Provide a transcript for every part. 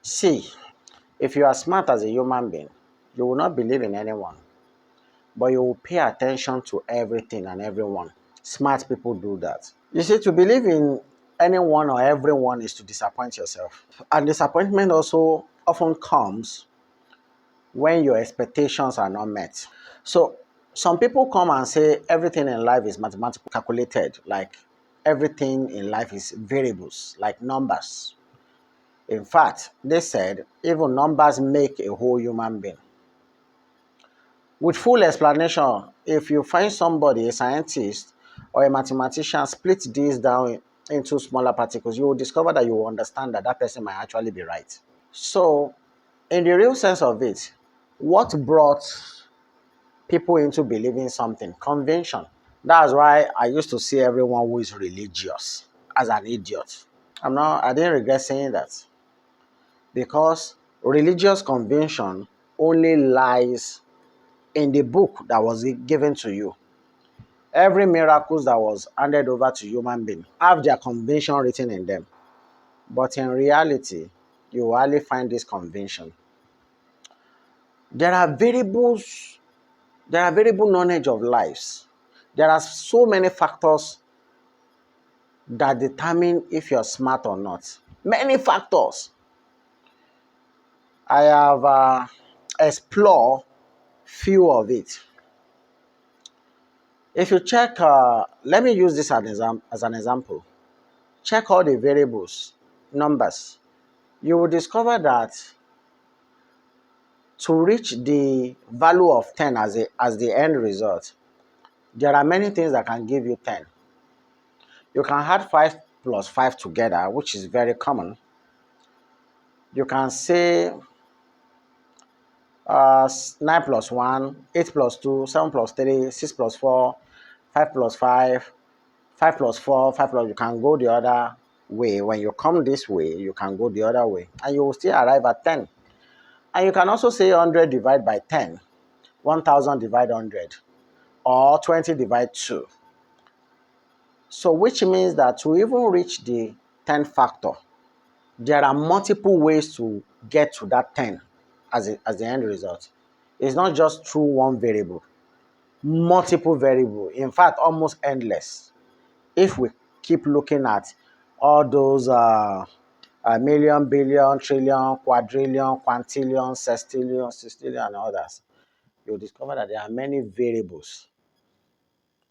See, if you are smart as a human being, you will not believe in anyone, but you will pay attention to everything and everyone. Smart people do that. You see, to believe in anyone or everyone is to disappoint yourself. And disappointment also often comes when your expectations are not met. So, some people come and say everything in life is mathematically calculated, like everything in life is variables, like numbers. In fact, they said even numbers make a whole human being. With full explanation, if you find somebody, a scientist or a mathematician, split these down into smaller particles, you will discover that you will understand that that person might actually be right. So, in the real sense of it, what brought people into believing something? Convention. That's why I used to see everyone who is religious as an idiot. I didn't regret saying that because religious convention only lies in the book that was given to you. Every miracle that was handed over to human beings have their convention written in them. But in reality, you will hardly find this convention. There are variables, there are variable knowledge of lives. There are so many factors that determine if you're smart or not. Many factors. I have explored few of it. If you check, let me use this as an example. Check all the variables, numbers. You will discover that to reach the value of 10 as the end result, there are many things that can give you 10. You can add 5 plus 5 together, which is very common. You can say 9 plus 1, 8 plus 2, 7 plus 3, 6 plus 4, 5 plus 5, 5 plus 4, 5 plus, you can go the other way. When you come this way, you can go the other way, and you will still arrive at 10. And you can also say 100 divided by 10, 1000 divided 100, or 20 divided 2. So which means that to even reach the 10 factor, there are multiple ways to get to that 10 as the end result. It's not just through one variable, multiple variable. In fact, almost endless. If we keep looking at all those million, billion, trillion, quadrillion, quintillion, sextillion, and others, you'll discover that there are many variables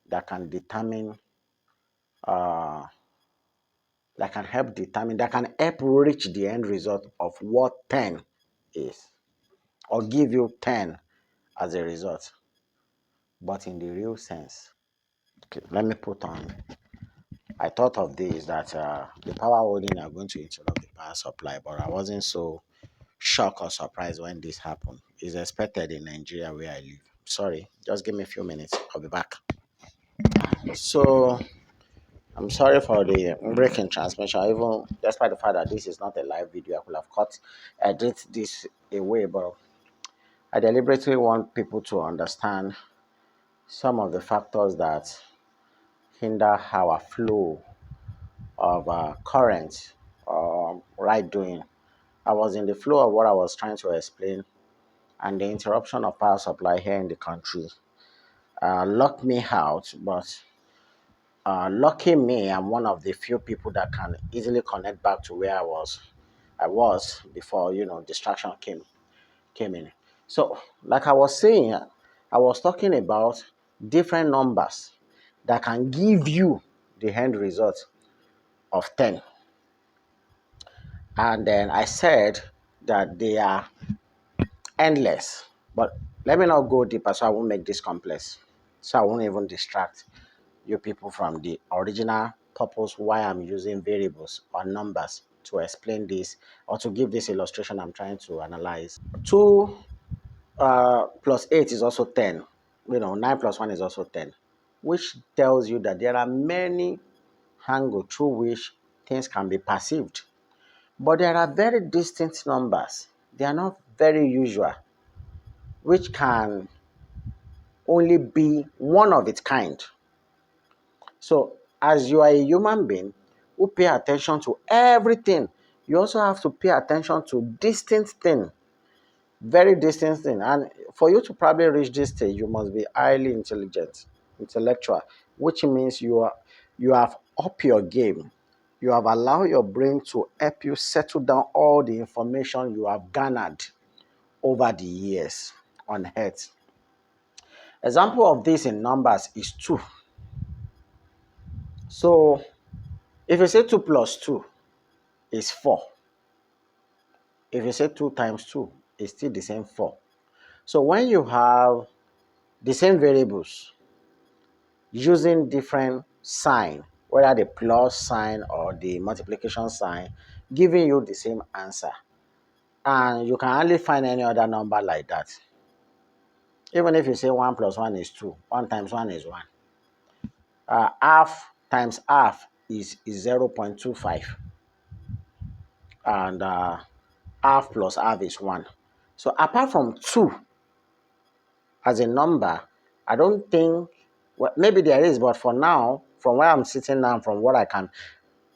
that can determine, uh, that can help reach the end result of what 10 is, or give you 10 as a result. But in the real sense, okay, let me put on. I thought of this that the power holding are going to interrupt the power supply, but I wasn't so shocked or surprised when this happened. It's expected in Nigeria where I live. Sorry, just give me a few minutes. I'll be back. So I'm sorry for the breaking transmission. Even despite the fact that this is not a live video, I could have edit this away, but I deliberately want people to understand some of the factors that hinder our flow of current right doing. I was in the flow of what I was trying to explain, and the interruption of power supply here in the country locked me out. But lucky me, I'm one of the few people that can easily connect back to where I was before distraction came in. So, like I was saying, I was talking about different numbers that can give you the end result of 10. And then I said that they are endless. But let me not go deeper so I won't make this complex. So I won't even distract you people from the original purpose why I'm using variables or numbers to explain this or to give this illustration I'm trying to analyze. 2 plus 8 is also 10. 9 plus 1 is also 10, which tells you that there are many angles through which things can be perceived. But there are very distinct numbers. They are not very usual, which can only be one of its kind. So, as you are a human being who pay attention to everything You also have to pay attention to distant thing, very distant thing. And for you to probably reach this stage, you must be highly intelligent, intellectual, which means you have up your game. You have allowed your brain to help you settle down all the information you have garnered over the years on earth. Example of this in numbers is 2. So if you say 2 plus 2 is 4, if you say 2 times 2 is still the same 4. So when you have the same variables using different sign, whether the plus sign or the multiplication sign, giving you the same answer, and you can hardly find any other number like that. Even if you say 1 plus 1 is 2, 1 times 1 is 1. Half times half is 0.25, and half plus half is 1. So apart from 2 as a number, I don't think, well, maybe there is, but for now, from where I'm sitting now, from what I can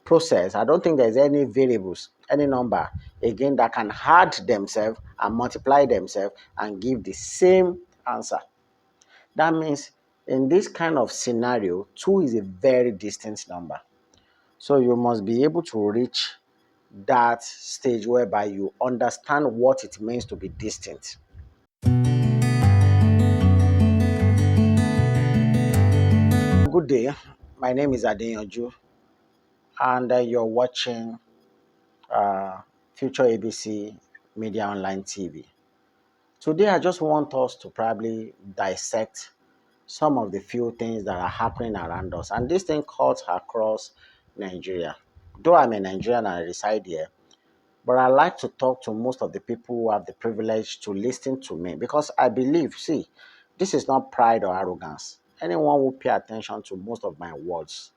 process, I don't think there's any variables, any number, again, that can add themselves and multiply themselves and give the same answer. That means in this kind of scenario, 2 is a very distant number. So you must be able to reach that stage whereby you understand what it means to be distant. Good day. My name is Adeyanju, and you're watching uh, Future ABC Media Online TV. Today, I just want us to probably dissect some of the few things that are happening around us, and this thing cuts across Nigeria. Though I'm a Nigerian and I reside here, but I like to talk to most of the people who have the privilege to listen to me, because I believe, see, this is not pride or arrogance. Anyone who pay attention to most of my words,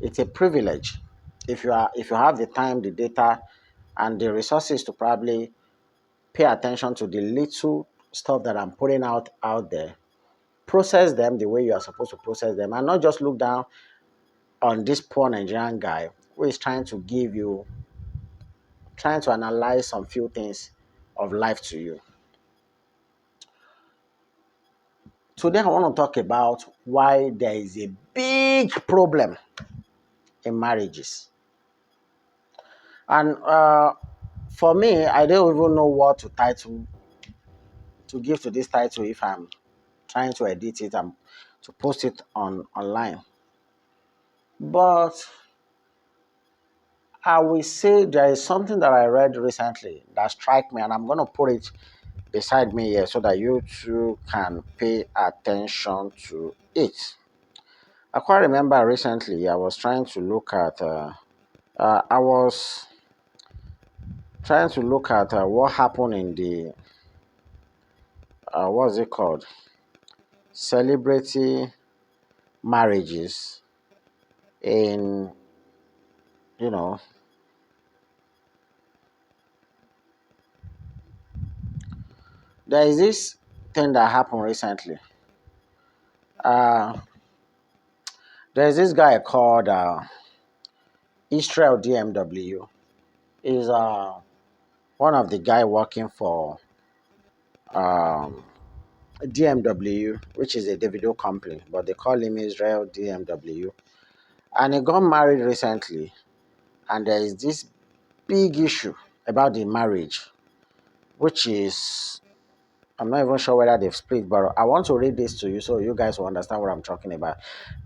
it's a privilege. If you have the time, the data, and the resources to probably pay attention to the little stuff that I'm putting out there, process them the way you are supposed to process them, and not just look down on this poor Nigerian guy who is trying to analyze some few things of life to you. Today, I want to talk about why there is a big problem in marriages. And for me, I don't even know what to give to this title if I'm trying to edit it and to post it online. But I will say there is something that I read recently that struck me, and I'm going to put it beside me here so that you too can pay attention to it. I quite remember recently I was trying to look at I was trying to look at what happened in the what's it called, celebrity marriages in, you know, there is this thing that happened recently. Uh, there's this guy called Israel DMW. Is one of the guy working for um, DMW, which is a Davido company, but they call him Israel DMW. And he got married recently, and there is this big issue about the marriage, which is, I'm not even sure whether they've split, but I want to read this to you so you guys will understand what I'm talking about.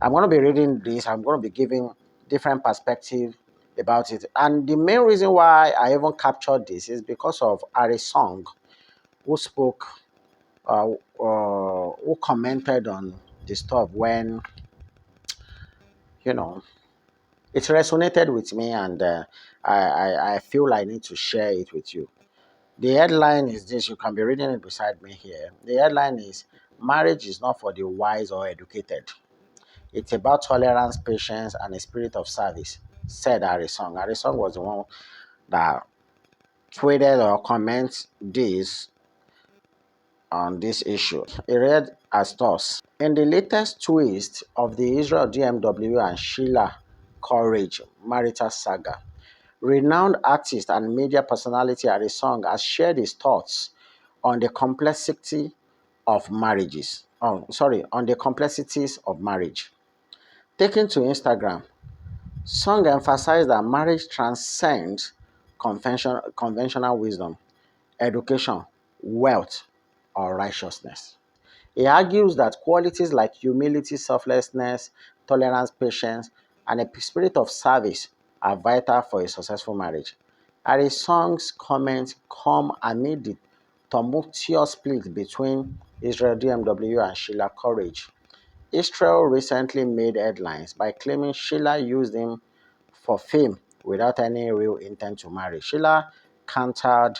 I'm going to be reading this, I'm going to be giving different perspective about it. And the main reason why I even captured this is because of Ari Song, who spoke, who commented on the stuff when, you know, it resonated with me, and I feel I need to share it with you. The headline is this, you can be reading it beside me here. The headline is Marriage is not for the wise or educated. It's about tolerance, patience, and a spirit of service, said Arisong. Arisong was the one that tweeted or commented this on this issue. It read as thus: in the latest twist of the Israel DMW and Sheila Courage marital saga, Renowned artist and media personality Arisong has shared his thoughts on the complexity of marriages. Oh, sorry, on the complexities of marriage. Taken to Instagram, Song emphasized that marriage transcends conventional wisdom, education, wealth, or righteousness. He argues that qualities like humility, selflessness, tolerance, patience, and a spirit of service are vital for a successful marriage. Harry Song's comments come amid the tumultuous split between Israel DMW and Sheila Courage. Israel recently made headlines by claiming Sheila used him for fame without any real intent to marry. Sheila countered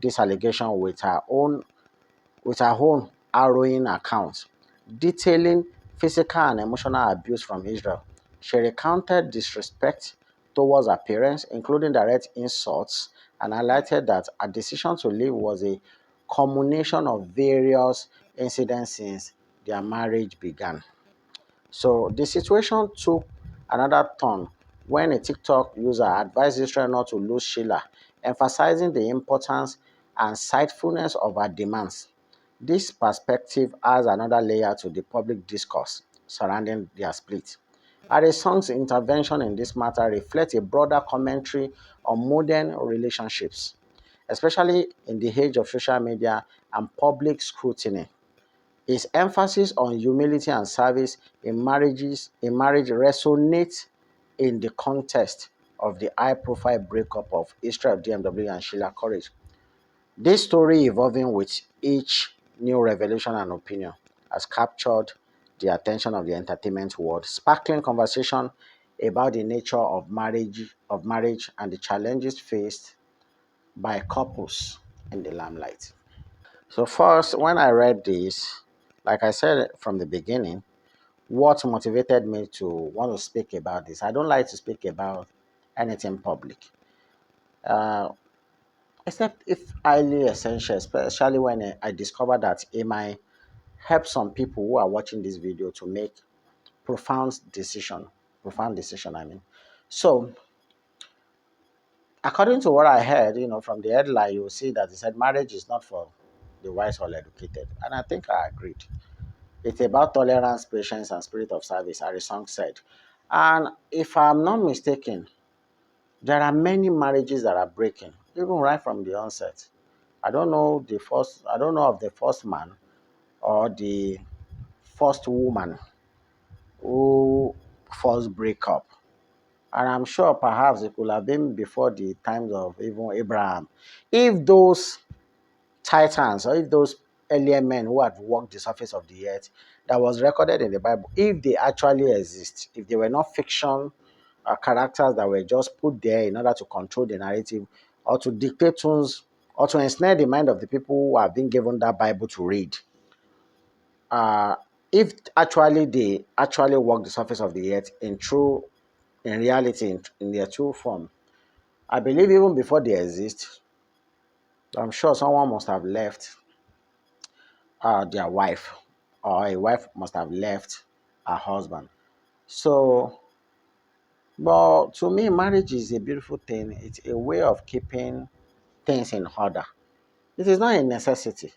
this allegation with her own harrowing account, detailing physical and emotional abuse from Israel. She recounted disrespect towards her parents, including direct insults, and highlighted that her decision to leave was a culmination of various incidents since their marriage began. So the situation took another turn when a TikTok user advised Israel not to lose Sheila, emphasizing the importance and sightfulness of her demands. This perspective adds another layer to the public discourse surrounding their split. Arisong's intervention in this matter reflects a broader commentary on modern relationships, especially in the age of social media and public scrutiny. His emphasis on humility and service in marriage resonates in the context of the high-profile breakup of Israel DMW and Sheila Courage. This story, evolving with each new revelation and opinion, has captured the attention of the entertainment world, sparkling conversation about the nature of marriage and the challenges faced by couples in the limelight. So first, when I read this, like I said from the beginning, what motivated me to want to speak about this? I don't like to speak about anything public, uh, except if highly essential, especially when I discover that it might help some people who are watching this video to make profound decision, profound decision. I mean, so according to what I heard, from the headline, you will see that it said marriage is not for the wise or educated, and I think I agreed. It's about tolerance, patience, and spirit of service, as the song said. And if I'm not mistaken, there are many marriages that are breaking, even right from the onset. I don't know of the first man or the first woman who first break up. And I'm sure perhaps it could have been before the times of even Abraham. If those titans or if those earlier men who had walked the surface of the earth that was recorded in the Bible, if they actually exist, if they were not fiction characters that were just put there in order to control the narrative or to dictate tunes or to ensnare the mind of the people who have been given that Bible to read, uh, if actually they actually walk the surface of the earth in reality, in their true form, I believe even before they exist, I'm sure someone must have left their wife, or a wife must have left her husband. So, but to me, marriage is a beautiful thing. It's a way of keeping things in order. It is not a necessity,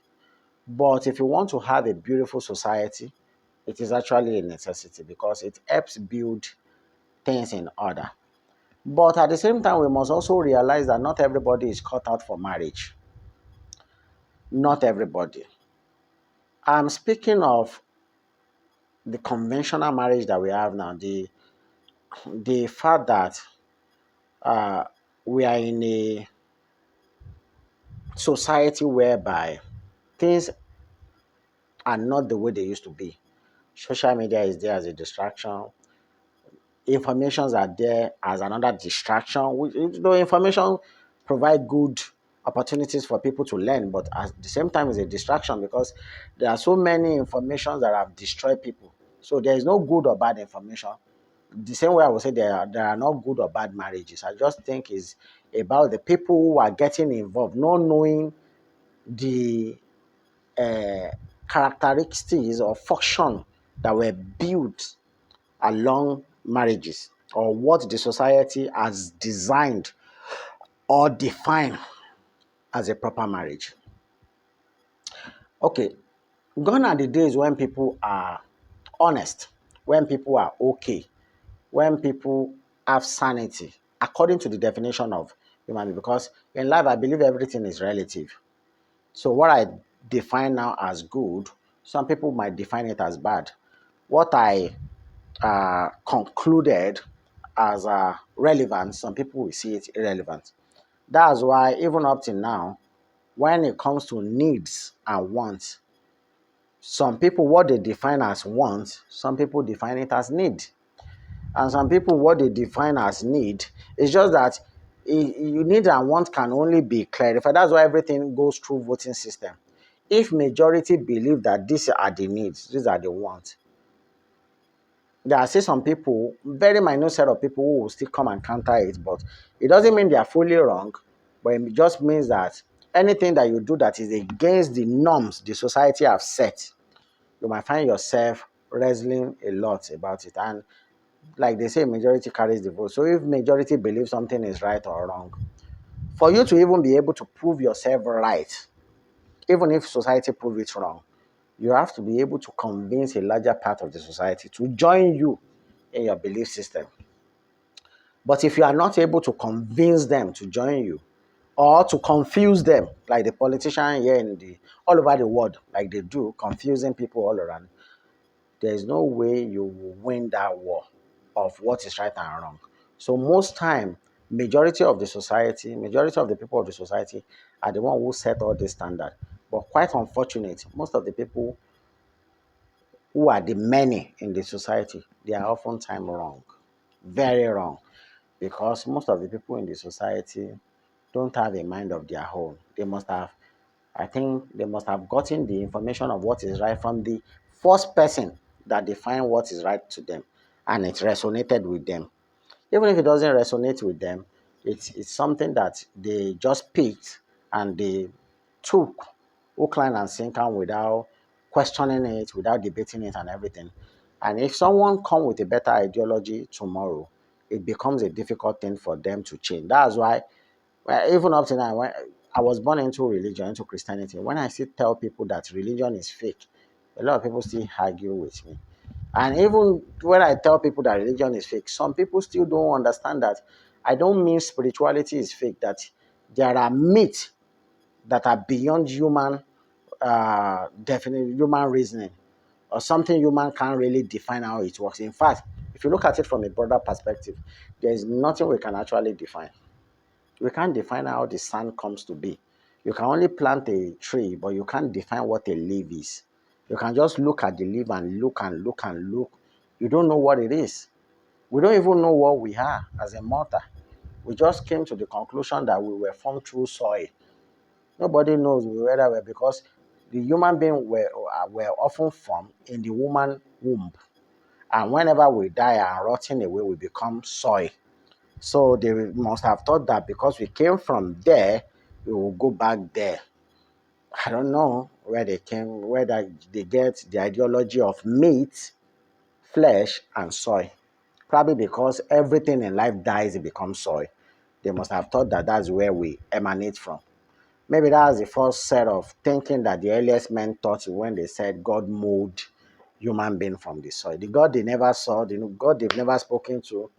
but if you want to have a beautiful society, it is actually a necessity because it helps build things in order. But at the same time, we must also realize that not everybody is cut out for marriage. Not everybody. I'm speaking of the conventional marriage that we have now, the fact that uh, we are in a society whereby things are not the way they used to be. Social media is there as a distraction. Informations are there as another distraction. Though information provide good opportunities for people to learn, but at the same time, it's a distraction because there are so many informations that have destroyed people. So there is no good or bad information. The same way I would say there are not good or bad marriages. I just think is about the people who are getting involved, not knowing the uh, characteristics or function that were built along marriages or what the society has designed or define as a proper marriage. Okay, gone are the days when people are honest, when people are okay, when people have sanity, according to the definition of human being. Because in life, I believe everything is relative. So what I define now as good, some people might define it as bad. What I concluded as relevant, some people will see it irrelevant. That's why even up to now, when it comes to needs and wants, some people what they define as want, some people define it as need. And some people what they define as need is just that you need and want can only be clarified. That's why everything goes through voting system. If majority believe that these are the needs, these are the wants, there are still some people, very minute set of people who will still come and counter it, but it doesn't mean they are fully wrong, but it just means that anything that you do that is against the norms the society have set, you might find yourself wrestling a lot about it. And like they say, majority carries the vote. So if majority believes something is right or wrong, for you to even be able to prove yourself right, even if society prove it wrong, you have to be able to convince a larger part of the society to join you in your belief system. But if you are not able to convince them to join you, or to confuse them, like the politician here in the all over the world, like they do, confusing people all around, there is no way you will win that war of what is right and wrong. So most time, majority of the society, majority of the people of the society are the one who set all this standard. But quite unfortunate, most of the people who are the many in the society, they are oftentimes wrong, very wrong, because most of the people in the society don't have a mind of their own. They must have, I think, they must have gotten the information of what is right from the first person that defined what is right to them, and it resonated with them. Even if it doesn't resonate with them, it's something that they just picked and they took hook, line, and sinker without questioning it, without debating it and everything. And if someone come with a better ideology tomorrow, it becomes a difficult thing for them to change. That's why, well, even up to now, when I was born into religion, into Christianity, when I still tell people that religion is fake, a lot of people still argue with me. And even when I tell people that religion is fake, some people still don't understand that I don't mean spirituality is fake, that there are myths that are beyond human definite human reasoning, or something human can't really define how it works. In fact, if you look at it from a broader perspective, there is nothing we can actually define. We can't define how the sun comes to be. You can only plant a tree, but you can't define what a leaf is. You can just look at the leaf and look and look and look. You don't know what it is. We don't even know what we are as a mortal. We just came to the conclusion that we were formed through soil. Nobody knows whether we're, because the human being were often formed in the woman womb. And whenever we die and rotting away, we become soil. So they must have thought that because we came from there, we will go back there. I don't know where they came, where they get the ideology of meat, flesh, and soil. Probably because everything in life dies, it becomes soil. They must have thought that that's where we emanate from. Maybe that's the first set of thinking that the earliest men thought when they said God molded human being from the soil. The God they never saw, the God they've never spoken to.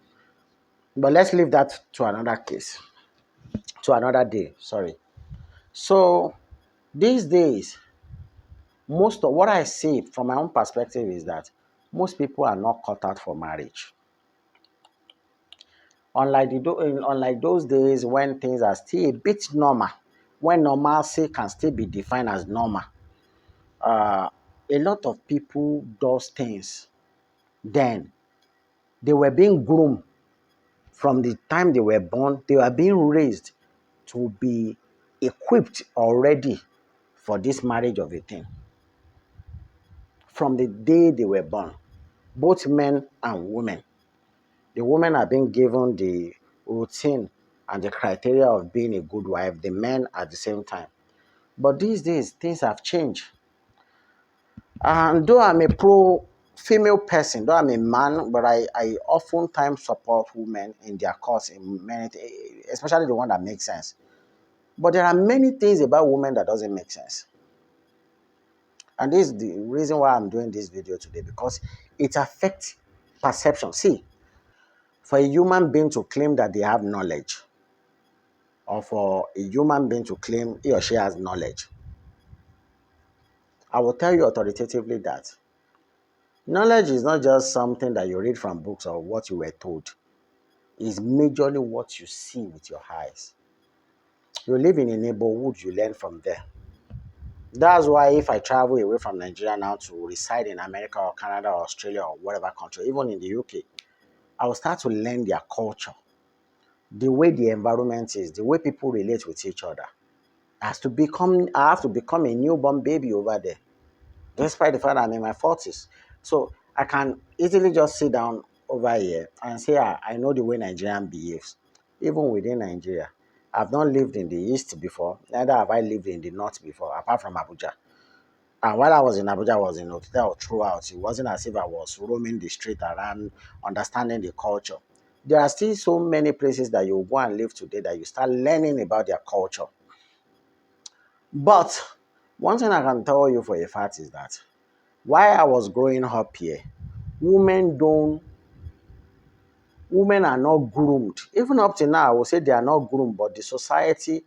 But let's leave that to another case, to another day. Sorry. So these days, most of what I see from my own perspective is that most people are not cut out for marriage. Unlike those days when things are still a bit normal, when normalcy can still be defined as normal, uh, a lot of people does things. Then they were being groomed from the time they were born. They were being raised to be equipped already for this marriage of a thing. From the day they were born, both men and women. The women are being given the routine and the criteria of being a good wife, the men at the same time. But these days, things have changed. And though I'm a pro female person, though I'm a man, but I oftentimes support women in their cause in many, especially the one that makes sense. But there are many things about women that doesn't make sense. And this is the reason why I'm doing this video today, because it affects perception. See, for a human being to claim that they have knowledge, or for a human being to claim he or she has knowledge, I will tell you authoritatively that knowledge is not just something that you read from books or what you were told. It's majorly what you see with your eyes. You live in a neighborhood, you learn from there. That's why if I travel away from Nigeria now to reside in America or Canada or Australia or whatever country, even in the UK, I will start to learn their culture, the way the environment is, the way people relate with each other. I have to become a newborn baby over there, despite the fact that I'm in my 40s. So I can easily just sit down over here and say, I know the way Nigerian behaves, even within Nigeria. I've not lived in the East before, neither have I lived in the North before, apart from Abuja. And while I was in Abuja, I was in hotel throughout. It wasn't as if I was roaming the street around, understanding the culture. There are still so many places that you go and live today that you start learning about their culture. But one thing I can tell you for a fact is that while I was growing up here, women don't women are not groomed. Even up to now, I will say they are not groomed, but the society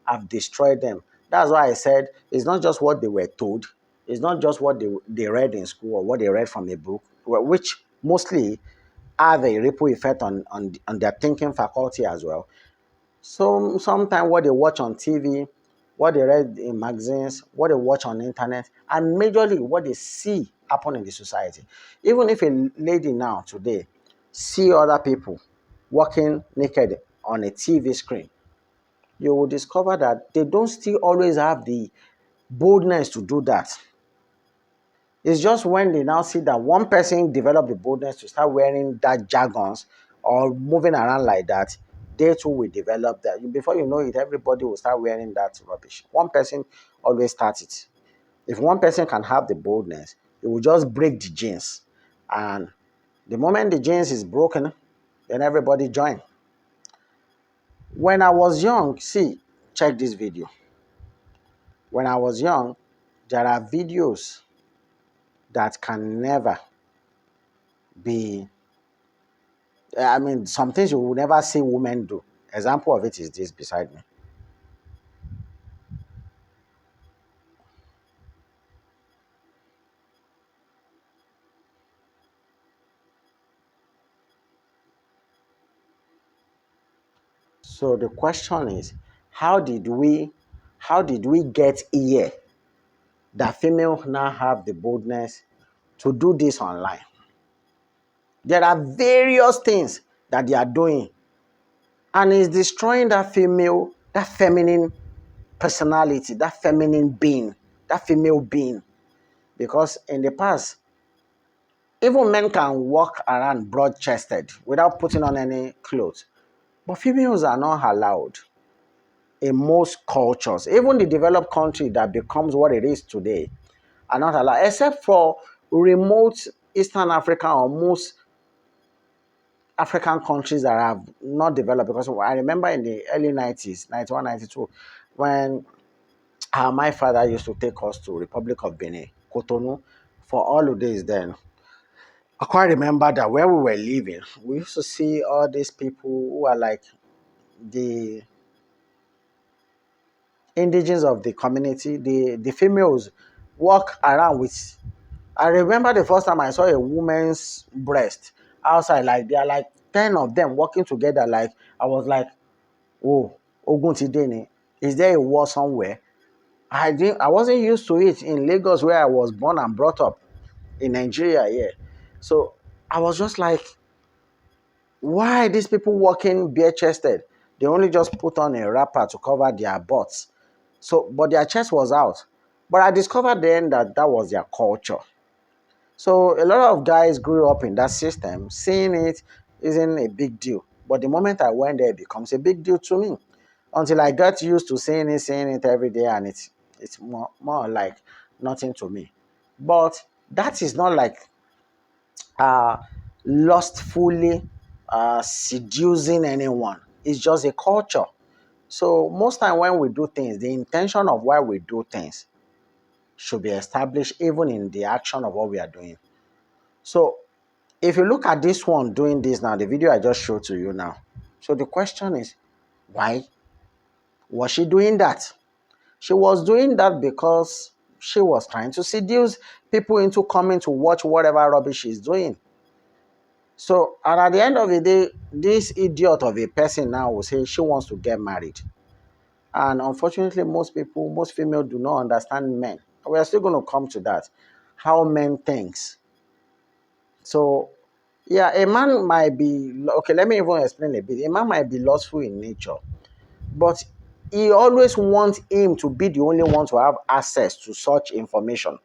have destroyed them. That's why I said it's not just what they were told, it's not just what they read in school or what they read from a book, which mostly have a ripple effect on their thinking faculty as well. So sometimes what they watch on TV, what they read in magazines, what they watch on the internet, and majorly what they see happen in the society. Even if a lady now today see other people walking naked on a TV screen, you will discover that they don't still always have the boldness to do that. It's just when they now see that one person develop the boldness to start wearing that jargons or moving around like that, they too will develop that. Before you know it, everybody will start wearing that rubbish. One person always starts it. If one person can have the boldness, it will just break the jeans. And the moment the jeans is broken, then everybody join. When I was young, see, check this video. When I was young, there are videos that can never be some things you will never see women do. Example of it is this beside me. So the question is, how did we get here that females now have the boldness to do this online? There are various things that they are doing, and it's destroying that feminine personality, that feminine being, that female being. Because in the past, even men can walk around broad-chested without putting on any clothes. But females are not allowed in most cultures. Even the developed country that becomes what it is today are not allowed, except for remote Eastern Africa or most African countries that have not developed. Because I remember in the early 90s, 91, 92, when my father used to take us to Republic of Benin, Cotonou, for holidays then. I quite remember that where we were living, we used to see all these people who are like the indigenous of the community, the females walk around with. I remember the first time I saw a woman's breast outside, like there are like 10 of them walking together. Like I was like, oh, Ogun Tideni, is there a war somewhere? I wasn't used to it in Lagos where I was born and brought up in Nigeria, yeah. So I was just like, why are these people walking bare chested? They only just put on a wrapper to cover their butts. So, but their chest was out. But I discovered then that that was their culture. So a lot of guys grew up in that system. Seeing it isn't a big deal. But the moment I went there, it becomes a big deal to me. Until I got used to seeing it every day, and it's more like nothing to me. But that is not like uh, lustfully seducing anyone. It's just a culture. So most time when we do things, the intention of why we do things should be established even in the action of what we are doing. So if you look at this one doing this now, the video I just showed to you now. So the question is, why was she doing that? She was doing that because she was trying to seduce people into coming to watch whatever rubbish she's doing. So, and at the end of the day, this idiot of a person now will say she wants to get married. And unfortunately, most people, most females do not understand men. We are still going to come to that. How men thinks. So, yeah, a man might be, okay, let me even explain a bit. A man might be lustful in nature, but he always wants him to be the only one to have access to such information.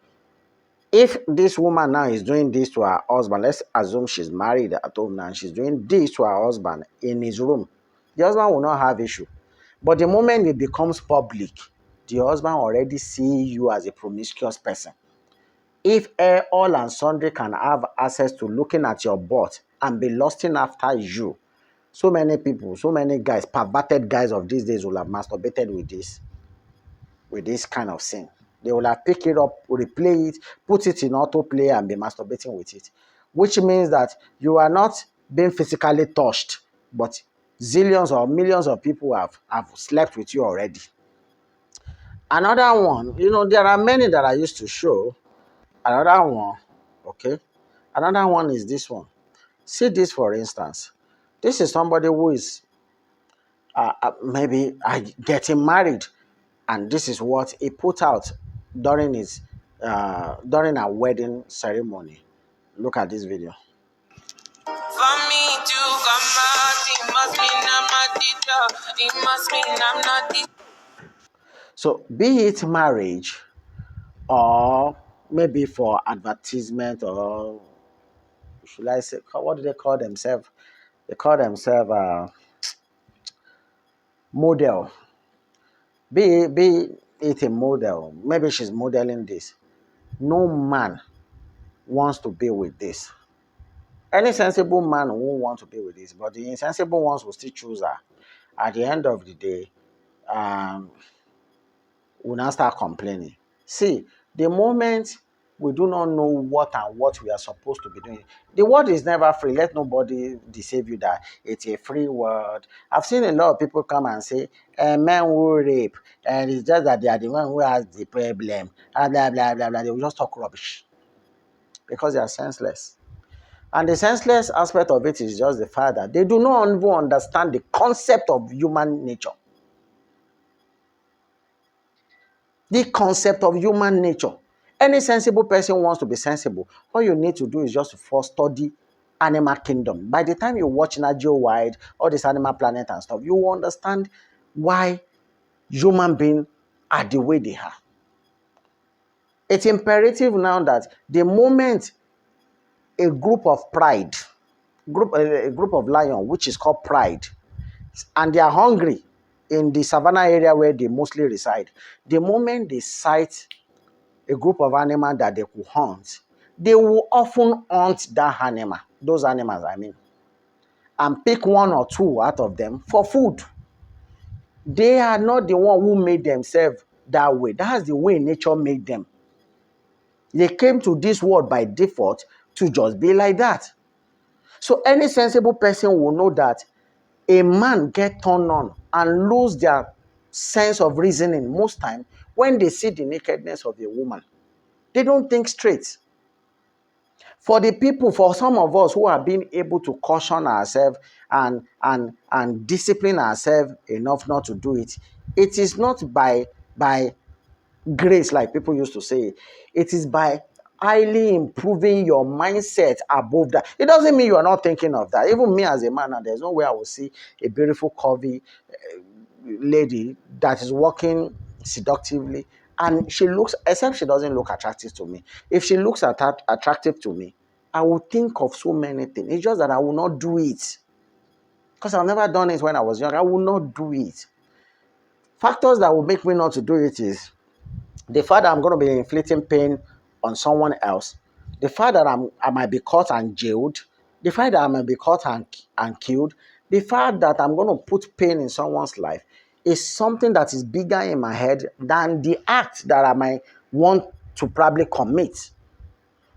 If this woman now is doing this to her husband, let's assume she's married at home now and she's doing this to her husband in his room, the husband will not have issue. But the moment it becomes public, the husband already see you as a promiscuous person. If all and sundry can have access to looking at your butt and be lusting after you, so many people, so many guys, perverted guys of these days will have masturbated with this kind of thing. They will have picked it up, replay it, put it in autoplay and be masturbating with it. Which means that you are not being physically touched, but zillions or millions of people have slept with you already. Another one, there are many that I used to show. Another one, okay? Another one is this one. See this for instance. This is somebody who is maybe getting married, and this is what he put out during his during a wedding ceremony. Look at this video. For me to come out, it must mean I'm not the it must mean I'm not the. So be it marriage or maybe for advertisement, or should I say, what do they call themselves? They call themselves model. Be it a model. Maybe she's modeling this. No man wants to be with this. Any sensible man won't want to be with this, but the insensible ones will still choose her. At the end of the day, we'll now start complaining. See, the moment we do not know what we are supposed to be doing, the world is never free. Let nobody deceive you that it's a free world. I've seen a lot of people come and say, men will rape, and it's just that they are the one who has the problem, and blah, blah, blah, blah. They will just talk rubbish because they are senseless. And the senseless aspect of it is just the fact that they do not even understand the concept of human nature. The concept of human nature. Any sensible person wants to be sensible. All you need to do is just to first study animal kingdom. By the time you watch Nat Geo Wild, all this Animal Planet and stuff, you will understand why human beings are the way they are. It's imperative now that the moment a group of a group of lion, which is called pride, and they are hungry in the savannah area where they mostly reside, the moment they sight a group of animals that they could hunt, they will often hunt that animal, those animals I mean, and pick one or two out of them for food. They are not the one who made themselves that way. That's the way nature made them. They came to this world by default to just be like that. So any sensible person will know that a man get turned on and lose their sense of reasoning most time when they see the nakedness of a woman. They don't think straight. For the people, for some of us who are being able to caution ourselves and discipline ourselves enough not to do it, it is not by grace like people used to say. It is by highly improving your mindset above that. It doesn't mean you are not thinking of that. Even me as a man, and there's no way I will see a beautiful curvy lady that is walking seductively, and she looks, except she doesn't look attractive to me. If she looks attractive to me, I will think of so many things. It's just that I will not do it because I've never done it when I was young. I will not do it. Factors that will make me not to do it is the fact that I'm going to be inflicting pain on someone else, The fact that I might be caught and jailed, the fact that I might be caught and killed, the fact that I'm going to put pain in someone's life is something that is bigger in my head than the act that I might want to probably commit.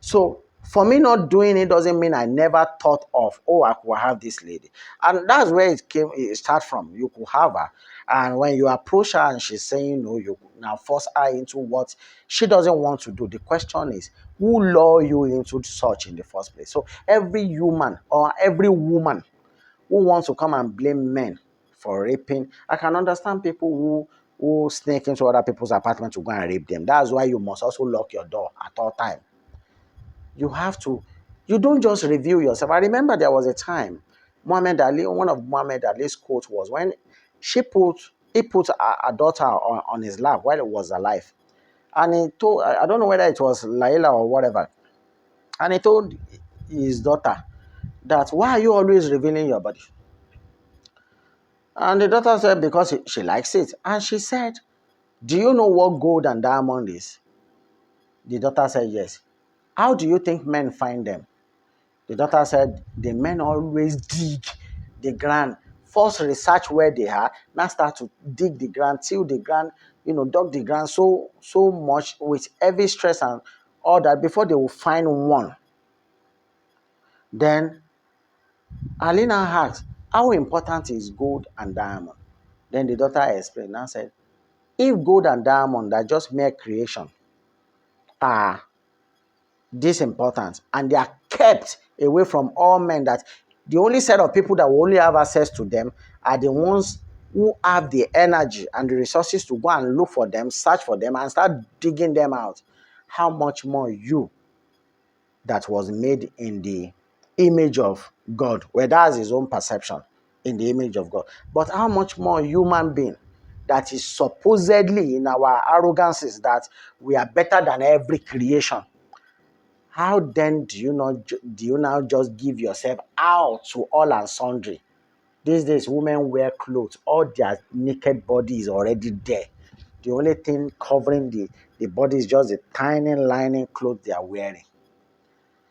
So for me not doing it doesn't mean I never thought of, oh, I could have this lady. And that's where it start from. You could have her. And when you approach her and she's saying no, you now force her into what she doesn't want to do. The question is, who lure you into such in the first place? So every human or every woman who wants to come and blame men for raping, I can understand people who sneak into other people's apartment to go and rape them. That's why you must also lock your door at all time. You have to, you don't just review yourself. I remember there was a time, Muhammad Ali, one of Muhammad Ali's quotes was when he put a daughter on his lap while he was alive. And he told, I don't know whether it was Laila or whatever, and he told his daughter that, why are you always revealing your body? And the daughter said, because she likes it. And she said, do you know what gold and diamond is? The daughter said, yes. How do you think men find them? The daughter said, the men always dig the ground, first research where they are, now start to dig the ground till the ground, dug the ground so much with heavy stress and all that before they will find one. Then Alina asked, how important is gold and diamond? Then the daughter explained and said, if gold and diamond are just mere creation, are this important and they are kept away from all men, that the only set of people that will only have access to them are the ones who have the energy and the resources to go and look for them, search for them and start digging them out. How much more you that was made in the image of God, where that's his own perception, in the image of God. But how much more human being that is supposedly in our arrogances that we are better than every creation. How then do you now just give yourself out to all and sundry? These days, women wear clothes. All their naked body is already there. The only thing covering the body is just the tiny lining clothes they are wearing.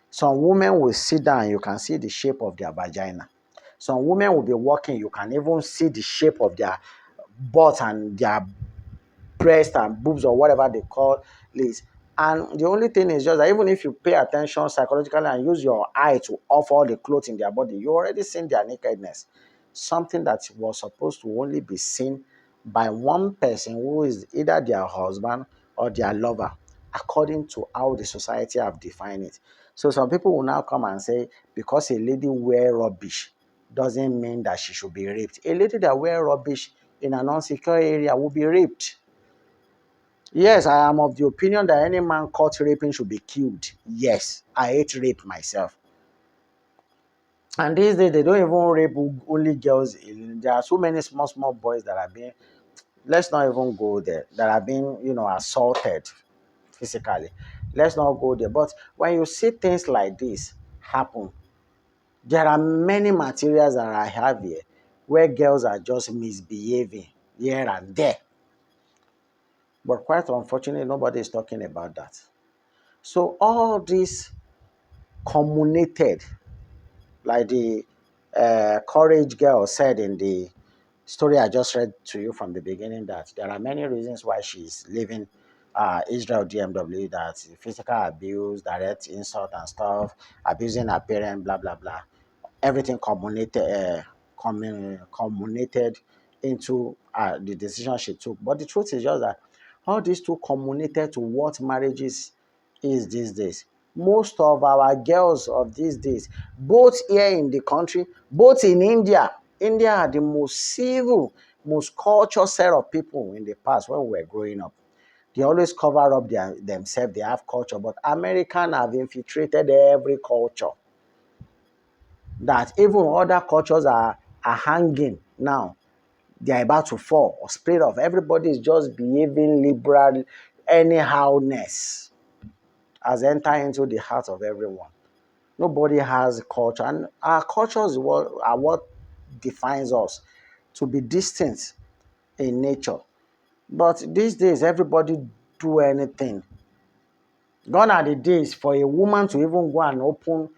Some women will sit down, you can see the shape of their vagina. Some women will be walking, you can even see the shape of their butt and their breast and boobs or whatever they call it. And the only thing is just that even if you pay attention psychologically and use your eye to off all the clothes in their body, you already seen their nakedness. Something that was supposed to only be seen by one person who is either their husband or their lover, according to how the society have defined it. So some people will now come and say, because a lady wear rubbish doesn't mean that she should be raped. A lady that wear rubbish in an unsecure area will be raped. Yes, I am of the opinion that any man caught raping should be killed. Yes, I hate rape myself. And these days, they don't even rape only girls. There are so many small boys that are being, let's not even go there, that are being, assaulted physically. Let's not go there. But when you see things like this happen, there are many materials that I have here where girls are just misbehaving here and there. But quite unfortunately, nobody is talking about that. So all this communicated, like the courage girl said in the story I just read to you from the beginning, that there are many reasons why she's leaving Israel DMW, that physical abuse, direct insult and stuff, abusing her parent, blah, blah, blah. Everything communicated into the decision she took. But the truth is just that all these two communicated to what marriages is these days. Most of our girls of these days, both here in the country, both in India, India are the most civil, most cultured set of people in the past when we were growing up. They always cover up themselves, they have culture, but Americans have infiltrated every culture. That even other cultures are hanging now. They are about to fall or spread off. Everybody is just behaving liberal, anyhowness has entered into the heart of everyone. Nobody has culture, and our cultures are what defines us, to be distinct in nature. But these days, everybody do anything Gone are the days for a woman to even go and open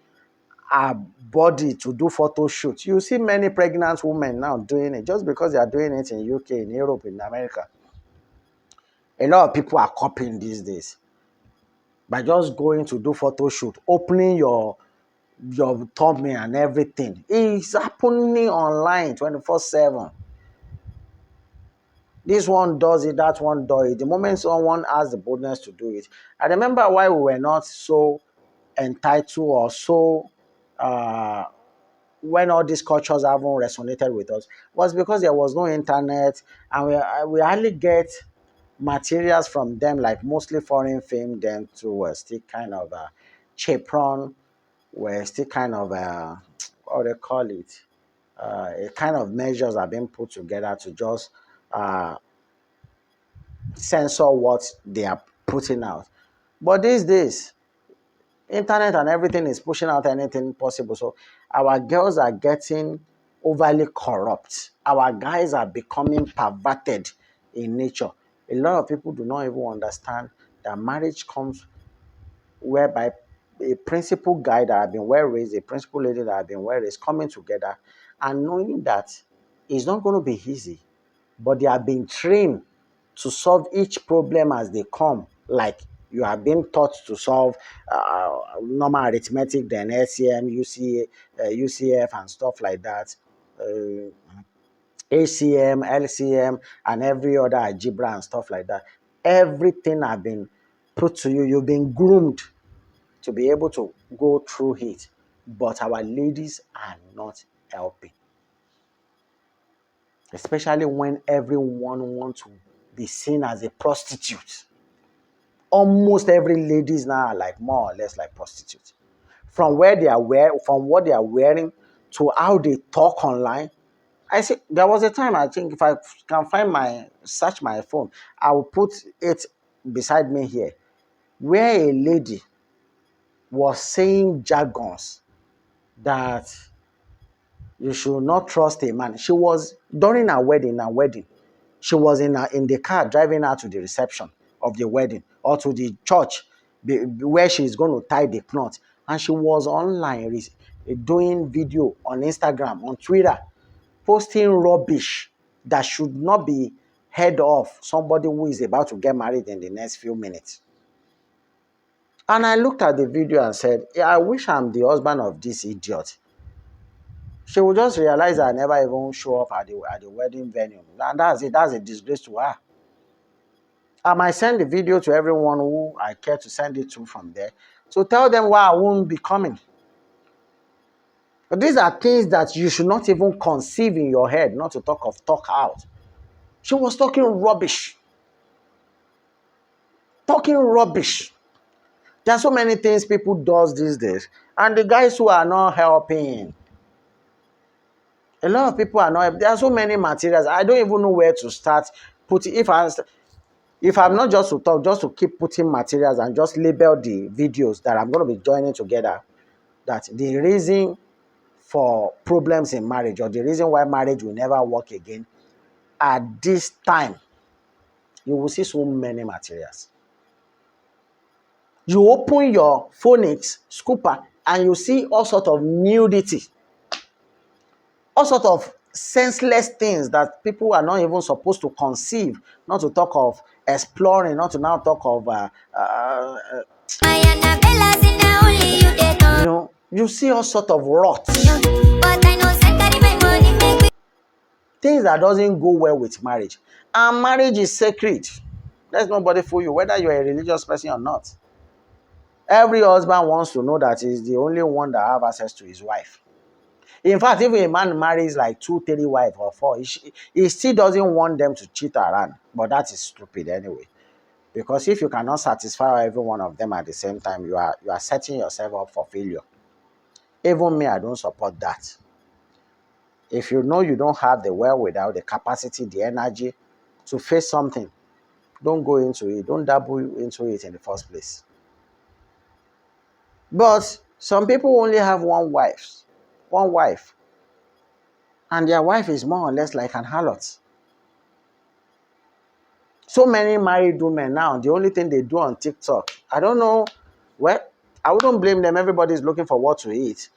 her body to do photo shoot. You see many pregnant women now doing it just because they are doing it in UK, in Europe, in America. A lot of people are copying these days by just going to do photo shoot, opening your tummy and everything. It's happening online 24/7. This one does it, that one does it. The moment someone has the boldness to do it. I remember why we were not so entitled or so uh, when all these cultures haven't resonated with us was because there was no internet, and we hardly get materials from them, like mostly foreign film. Then too were still kind of chapron, were still kind of what they call it, a kind of measures are being put together to just uh, censor what they are putting out. But these days, internet and everything is pushing out anything possible. So our girls are getting overly corrupt. Our guys are becoming perverted in nature. A lot of people do not even understand that marriage comes whereby a principal guy that have been well raised, a principal lady that have been well raised, coming together and knowing that it's not going to be easy, but they have been trained to solve each problem as they come. Like you have been taught to solve normal arithmetic, then SCM, UCF, and stuff like that. ACM, LCM, and every other algebra and stuff like that. Everything have been put to you. You've been groomed to be able to go through it. But our ladies are not helping, especially when everyone wants to be seen as a prostitute. Almost every ladies now are like more or less like prostitutes. From where they are from what they are wearing to how they talk online. I see there was a time, I think if I can find search my phone, I will put it beside me here, where a lady was saying jargons that you should not trust a man. She was during her wedding. She was in the car driving her to the reception of the wedding or to the church where she's going to tie the knot. And she was online doing video on Instagram, on Twitter, posting rubbish that should not be heard of somebody who is about to get married in the next few minutes. And I looked at the video and said, yeah, I wish I'm the husband of this idiot. She will just realize I never even show up at the wedding venue. And that's it. That's a disgrace to her. I might send the video to everyone who I care to send it to from there. So tell them why I won't be coming. But these are things that you should not even conceive in your head, not to talk of talk out. She was talking rubbish. Talking rubbish. There are so many things people does these days. And the guys who are not helping. A lot of people are not. There are so many materials. I don't even know where to start. If I'm not just to talk, just to keep putting materials and just label the videos that I'm going to be joining together, that the reason for problems in marriage or the reason why marriage will never work again, at this time, you will see so many materials. You open your phonics, scooper, and you see all sorts of nudity, all sorts of senseless things that people are not even supposed to conceive, not to talk of exploring, not to now talk of you see all sort of rot. Things that doesn't go well with marriage. And marriage is sacred. Let nobody fool you, whether you're a religious person or not. Every husband wants to know that he's the only one that have access to his wife. In fact, if a man marries like 2, 3 wives or 4, he still doesn't want them to cheat around. But that is stupid anyway. Because if you cannot satisfy every one of them at the same time, you are setting yourself up for failure. Even me, I don't support that. If you know you don't have the wherewithal, the capacity, the energy to face something, don't go into it. Don't dabble into it in the first place. But some people only have one wife, and their wife is more or less like an harlot. So many married women now, the only thing they do on TikTok, I don't know, well, I wouldn't blame them. Everybody's looking for what to eat.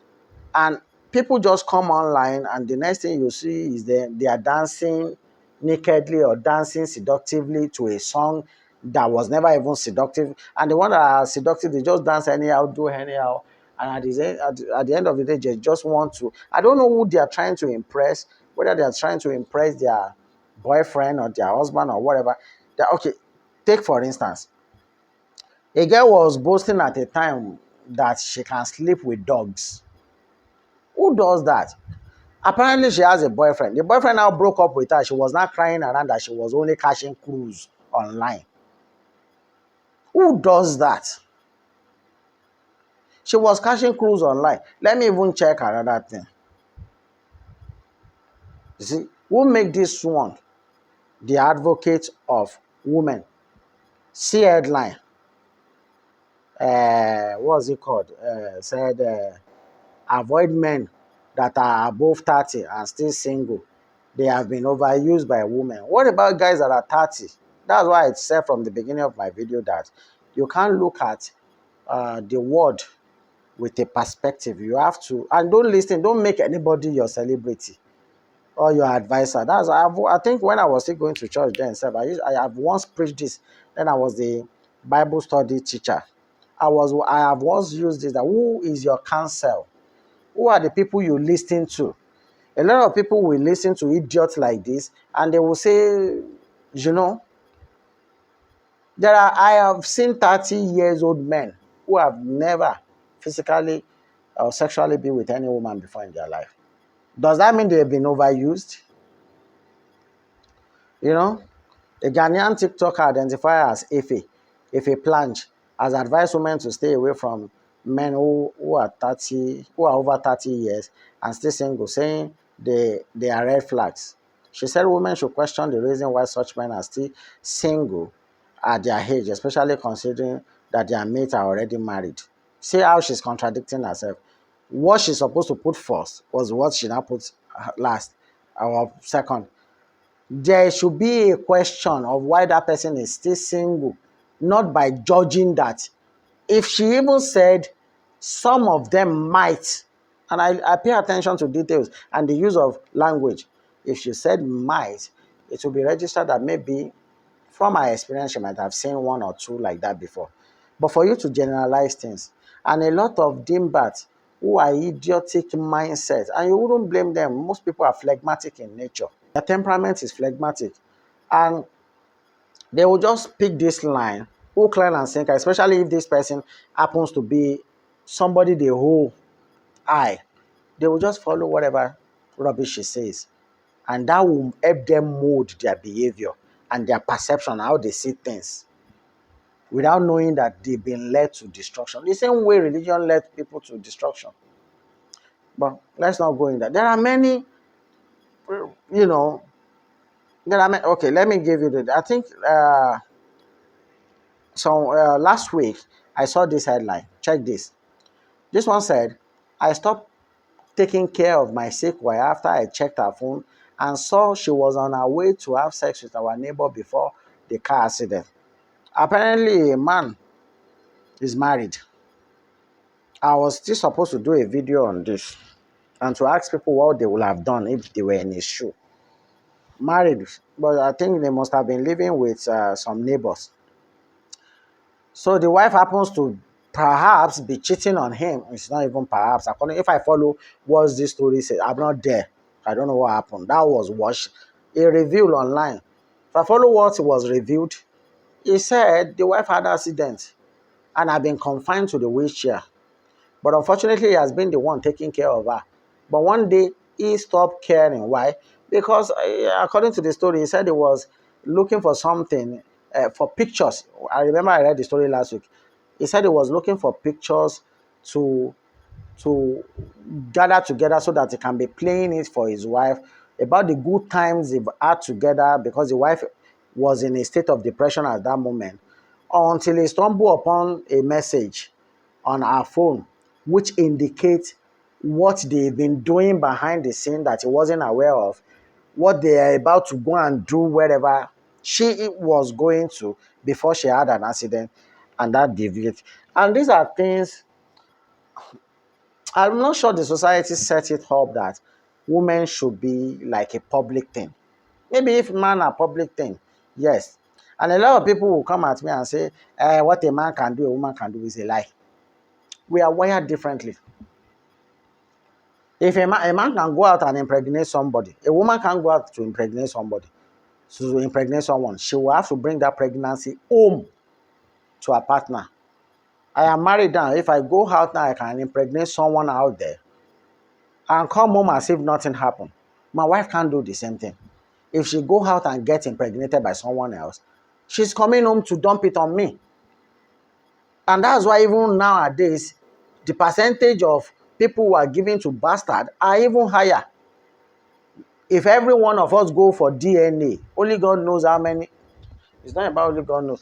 And people just come online, and the next thing you see is they are dancing nakedly or dancing seductively to a song that was never even seductive. And the one that are seductive, they just dance anyhow, do anyhow. And at the end of the day, they just want to. I don't know who they are trying to impress, whether they are trying to impress their boyfriend or their husband or whatever. Okay, take for instance, a girl was boasting at a time that she can sleep with dogs. Who does that? Apparently, she has a boyfriend. The boyfriend now broke up with her. She was not crying around that she was only catching cruise online. Who does that? She was catching cruise online. Let me even check another thing. You see, who make this one the advocate of women? See headline. What's it called? Said avoid men that are above 30 and still single. They have been overused by women. What about guys that are 30? That's why I said from the beginning of my video that you can't look at the world with a perspective. You have to, and don't listen, don't make anybody your celebrity or your advisor. I think when I was still going to church then, I have once preached this. Then I was the Bible study teacher. I have once used this, that who is your counsel? Who are the people you listen to? A lot of people will listen to idiots like this, and they will say, you know, I have seen 30 years old men who have never physically or sexually been with any woman before in their life. Does that mean they've been overused? You know, a Ghanaian TikToker identified as Efe Planche, has advised women to stay away from men who are over 30 years and still single, saying they are red flags. She said women should question the reason why such men are still single at their age, especially considering that their mates are already married. See how she's contradicting herself. What she's supposed to put first was what she now puts last or second. There should be a question of why that person is still single, not by judging that. If she even said some of them might, and I pay attention to details and the use of language. If she said might, it will be registered that maybe from my experience, she might have seen one or two like that before. But for you to generalize things, and a lot of dimbats who are idiotic mindsets, and you wouldn't blame them. Most people are phlegmatic in nature. Their temperament is phlegmatic. And they will just pick this line, hook, line, and sinker, especially if this person happens to be somebody they hold high. They will just follow whatever rubbish she says. And that will help them mold their behavior and their perception, how they see things, without knowing that they've been led to destruction. The same way religion led people to destruction. But let's not go in that. There are many, you know, okay, let me give you I think last week I saw this headline. Check this. This one said, I stopped taking care of my sick wife after I checked her phone and saw she was on her way to have sex with our neighbor before the car accident. Apparently, a man is married. I was still supposed to do a video on this and to ask people what they would have done if they were in his shoe. Married, but I think they must have been living with some neighbors. So the wife happens to perhaps be cheating on him. It's not even perhaps. According, if I follow what this story says, I'm not there. I don't know what happened. That was what he revealed online. If I follow what was revealed, he said the wife had an accident and had been confined to the wheelchair. But unfortunately, he has been the one taking care of her. But one day, he stopped caring. Why? Because according to the story, he said he was looking for something, for pictures. I remember I read the story last week. He said he was looking for pictures to to gather together so that he can be playing it for his wife about the good times they've had together, because the wife was in a state of depression at that moment, until he stumbled upon a message on her phone which indicates what they've been doing behind the scene that he wasn't aware of, what they are about to go and do wherever she was going to before she had an accident and that deviated. And these are things, I'm not sure the society set it up that women should be like a public thing. Maybe if man are public thing, yes. And a lot of people will come at me and say, what a man can do, a woman can do is a lie. We are wired differently. If a man can go out and impregnate somebody, a woman can go out to impregnate somebody, to impregnate someone, she will have to bring that pregnancy home to her partner. I am married now. If I go out now, I can impregnate someone out there and come home as if nothing happened. My wife can't do the same thing. If she go out and get impregnated by someone else, she's coming home to dump it on me. And that's why even nowadays, the percentage of people who are given to bastard are even higher. If every one of us go for DNA, only God knows how many. It's not about only God knows.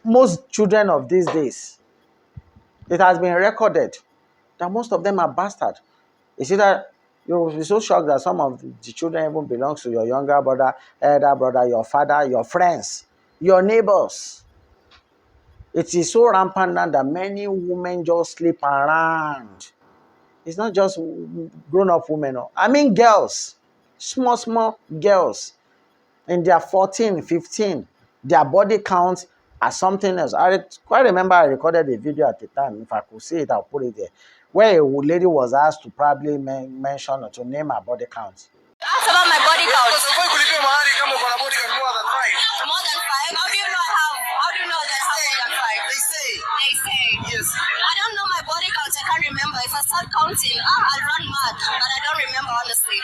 Most children of these days, it has been recorded that most of them are bastards. You see that you'll be so shocked that some of the children even belong to your younger brother, elder brother, your father, your friends, your neighbors. It is so rampant now that many women just sleep around. It's not just grown-up women. I mean girls, small girls in their 14, 15. Their body count as something else. I quite remember I recorded a video at the time. If I could see it, I'll put it there. Where a lady was asked to probably mention or to name her body count. Ask about my body count. More than five? How do you know that I have more than five? They say. Yes. I don't know my body count. I can't remember. If I start counting, I'll run mad. But I don't remember honestly.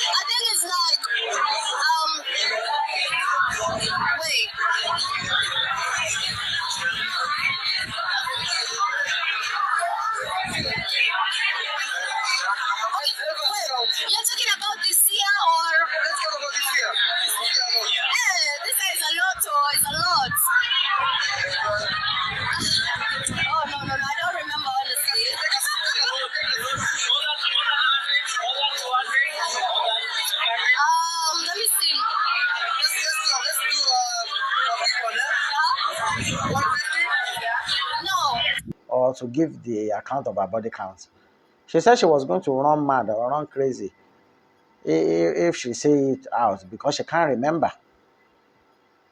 I think it's like wait. You're talking about this year or? Let's talk about this year. This year is a lot, it's a lot. Oh, no, I don't remember honestly. Let me see. Let's do a quick one. No. Or to give the account of her body count. She said she was going to run mad or run crazy if she say it out because she can't remember.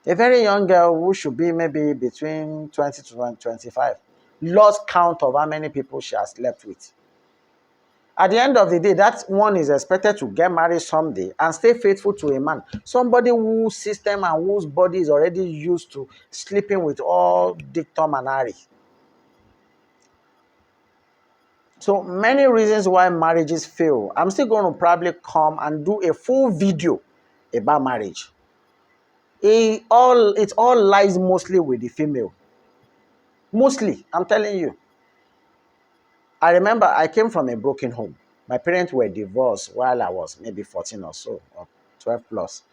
A very young girl who should be maybe between 20 to 25 lost count of how many people she has slept with. At the end of the day, that one is expected to get married someday and stay faithful to a man. Somebody whose system and whose body is already used to sleeping with all Dick, Tom, and Harry. So many reasons why marriages fail. I'm still going to probably come and do a full video about marriage. It all lies mostly with the female. Mostly, I'm telling you. I remember I came from a broken home. My parents were divorced while I was maybe 14 or so, or 12 plus.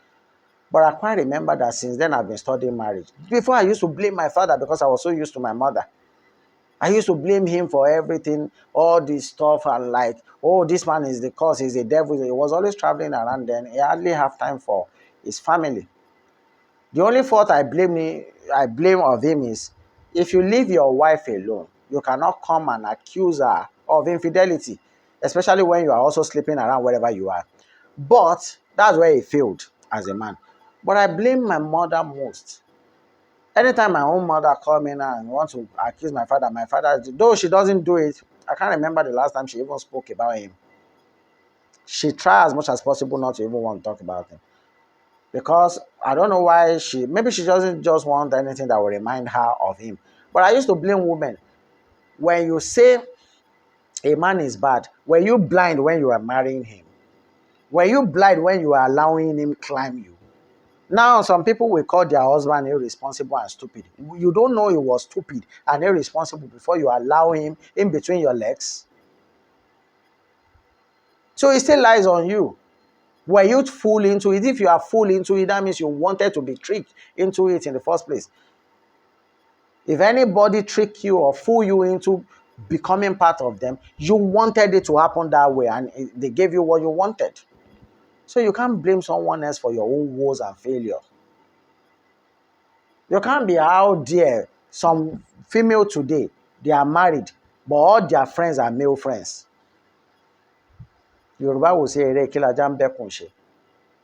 But I quite remember that since then I've been studying marriage. Before I used to blame my father because I was so used to my mother. I used to blame him for everything, all this stuff, and like, oh, this man is the cause, he's the devil. He was always traveling around then. He hardly have time for his family. The only fault I blame of him is if you leave your wife alone, you cannot come and accuse her of infidelity, especially when you are also sleeping around wherever you are. But that's where he failed as a man. But I blame my mother most. Anytime my own mother called me now and wants to accuse my father, though she doesn't do it, I can't remember the last time she even spoke about him. She tried as much as possible not to even want to talk about him. Because I don't know why maybe she doesn't just want anything that will remind her of him. But I used to blame women. When you say a man is bad, were you blind when you were marrying him? Were you blind when you were allowing him climb you? Now, some people will call their husband irresponsible and stupid. You don't know he was stupid and irresponsible before you allow him in between your legs. So it still lies on you. Were you fool into it? If you are fool into it, that means you wanted to be tricked into it in the first place. If anybody trick you or fool you into becoming part of them. You wanted it to happen that way, and they gave you what you wanted. So you can't blame someone else for your own woes and failure. You can't be out there. Some female today, they are married, but all their friends are male friends. Yoruba will say, "Ere kila jambe kunse."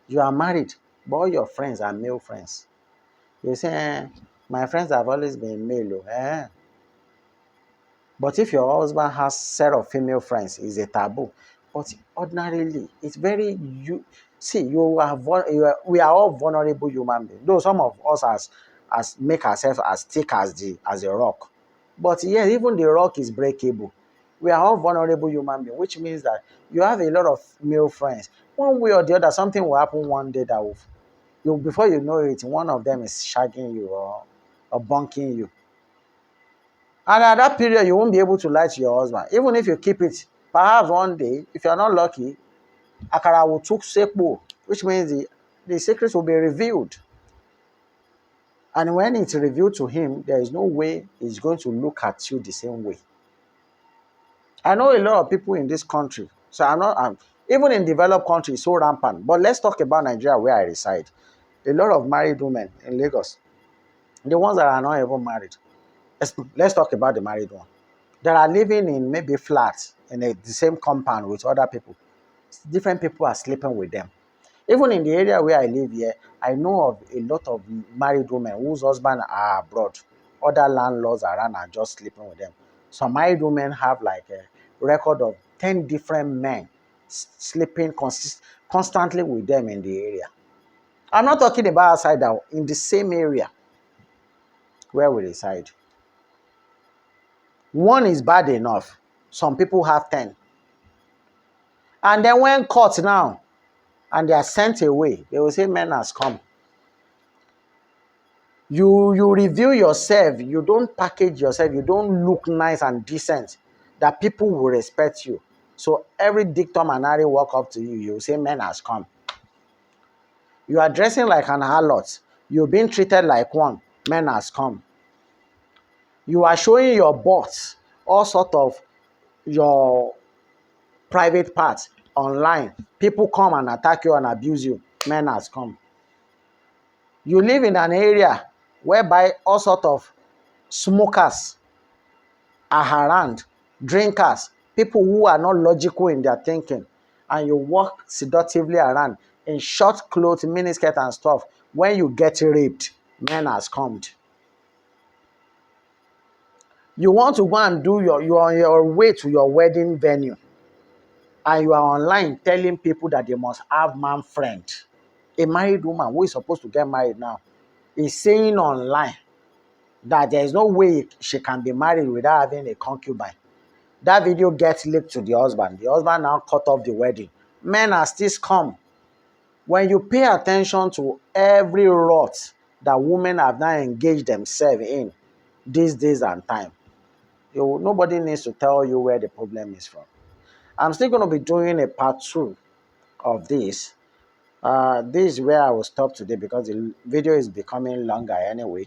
You are married, but all your friends are male friends. You say, my friends have always been male. But if your husband has a set of female friends, it's a taboo. But ordinarily, it's very you. See, we are all vulnerable human beings. Though some of us as make ourselves as thick as a rock, but yeah, even the rock is breakable. We are all vulnerable human beings, which means that you have a lot of male friends. One way or the other, something will happen one day that before you know it, one of them is shagging you or bunking you. And at that period, you won't be able to lie to your husband. Even if you keep it, perhaps one day, if you're not lucky, Akara will took sepo, which means the secrets will be revealed. And when it's revealed to him, there is no way he's going to look at you the same way. I know a lot of people in this country, so even in developed countries, so rampant. But let's talk about Nigeria, where I reside. A lot of married women in Lagos, the ones that are not even married. Let's talk about the married one. That are living in maybe flats in the same compound with other people. Different people are sleeping with them. Even in the area where I live here, I know of a lot of married women whose husbands are abroad. Other landlords around are just sleeping with them. Some married women have like a record of 10 different men sleeping constantly with them in the area. I'm not talking about outside now, in the same area where we reside. One is bad enough. Some people have 10. And then when caught now and they are sent away, they will say men has come. You review yourself, you don't package yourself, you don't look nice and decent that people will respect you. So every dictum and Harry walk up to you, you will say men has come. You are dressing like an harlot, you're being treated like one, men has come. You are showing your butt, all sort of your private parts online. People come and attack you and abuse you, men has come. You live in an area whereby all sort of smokers are around, drinkers, people who are not logical in their thinking, and you walk seductively around in short clothes, miniskirt and stuff. When you get raped, men has come. You want to go and you're on your way to your wedding venue, and you are online telling people that they must have man friend. A married woman who is supposed to get married now is saying online that there is no way she can be married without having a concubine. That video gets leaked to the husband. The husband now cut off the wedding. Men are still scum. When you pay attention to every rot that women have now engaged themselves in these days and time, nobody needs to tell you where the problem is from. I'm still going to be doing a part 2 of this. This is where I will stop today because the video is becoming longer anyway.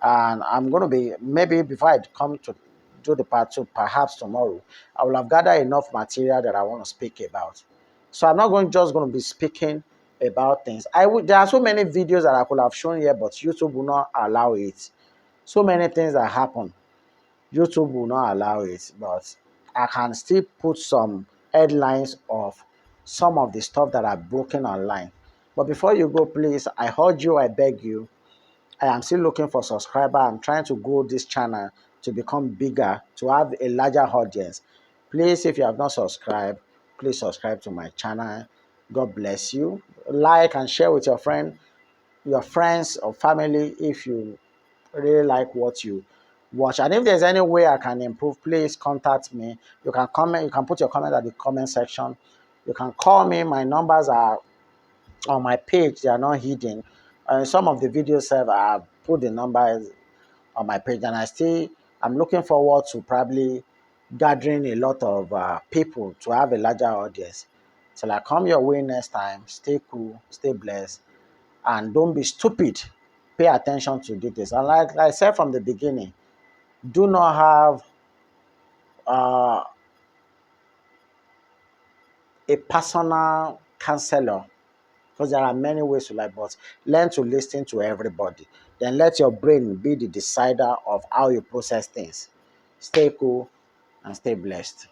And I'm going to be, maybe before I come to do the part 2, perhaps tomorrow, I will have gathered enough material that I want to speak about. So I'm not just going to be speaking about things. There are so many videos that I could have shown here, but YouTube will not allow it. So many things that happen, YouTube will not allow it, but I can still put some headlines of some of the stuff that are broken online. But before you go, please, I urge you, I beg you, I am still looking for subscriber. I'm trying to grow this channel to become bigger, to have a larger audience. Please, if you have not subscribed, please subscribe to my channel. God bless you. Like and share with your friends or family if you really like what you watch. And if there's any way I can improve, please contact me. You can comment, you can put your comment at the comment section. You can call me. My numbers are on my page, they are not hidden. Some of the videos I have put the numbers on my page, and I'm looking forward to probably gathering a lot of people to have a larger audience. Till I come your way next time, stay cool, stay blessed, and don't be stupid. Pay attention to details. And like I said from the beginning, do not have a personal counselor, because there are many ways to like, but learn to listen to everybody. Then let your brain be the decider of how you process things. Stay cool and stay blessed.